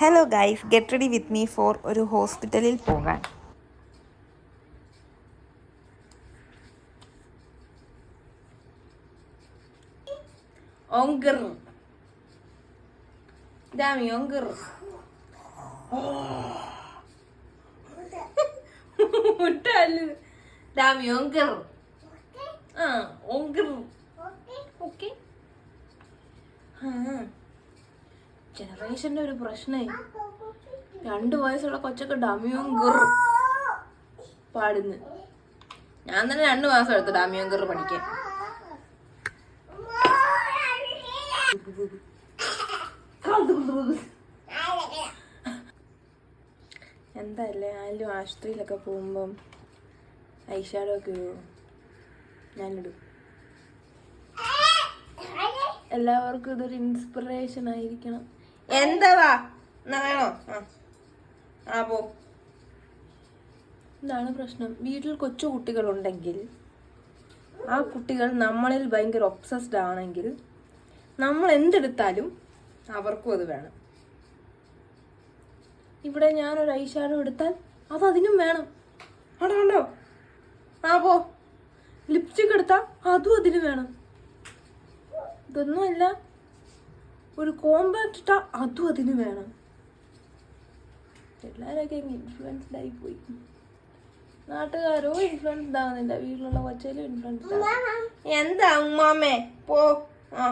Hello guys, get ready with me for ഒരു ഹോസ്പിറ്റലിൽ പോകാൻ. Onger. Dami onger. മുട്ടാല് ഡാമി ഓങ്കർ. ആ ഓങ്കർ. ഓക്കെ. ജനറേഷന്റെ ഒരു പ്രശ്നേ, 2 വയസ്സുള്ള കൊച്ചൊക്കെ ഡാമിയോങ്കർ പാടുന്നു. ഞാൻ തന്നെ 2 മാസം എടുത്തു ഡാമിയോങ്കർ പഠിക്കാൻ. എന്തല്ലേ ആരും ആശുപത്രിയിലൊക്കെ പോകുമ്പം ഐഷാഡോ ഒക്കെ ഇടുമോ? ഞാനിടും. എല്ലാവർക്കും ഇതൊരു ഇൻസ്പിറേഷൻ ആയിരിക്കണം. എന്താ വേണോ? ആ പോ. ഇതാണ് പ്രശ്നം. വീട്ടിൽ കൊച്ചു കുട്ടികളുണ്ടെങ്കിൽ ആ കുട്ടികൾ നമ്മളിൽ ഭയങ്കര ഒബ്സസ്ഡ് ആണെങ്കിൽ നമ്മൾ എന്തെടുത്താലും അവർക്കും അത് വേണം. ഇവിടെ ഞാനൊരു ഐഷാഡോ എടുത്താൽ അതതിനും വേണം. അവിടെ കണ്ടോ? ആ പോ. ലിപ്സ്റ്റിക് എടുത്താൽ അതും അതിന് വേണം. ഇതൊന്നുമല്ല, ഒരു കോമ്പാക്ട് ഇട്ടാൽ അതും അതിന് വേണം. എല്ലാവരൊക്കെ ഇൻഫ്ലുവൻസ്ഡ് ആയി പോയി. നാട്ടുകാരോ ഇൻഫ്ലുവൻസ്ഡ് ആവുന്നില്ല, വീട്ടിലുള്ള കൊച്ചയിലും ഇൻഫ്ലുവൻസ്ഡ് ആവും. എന്താ ഉമ്മാമേ പോ. ആ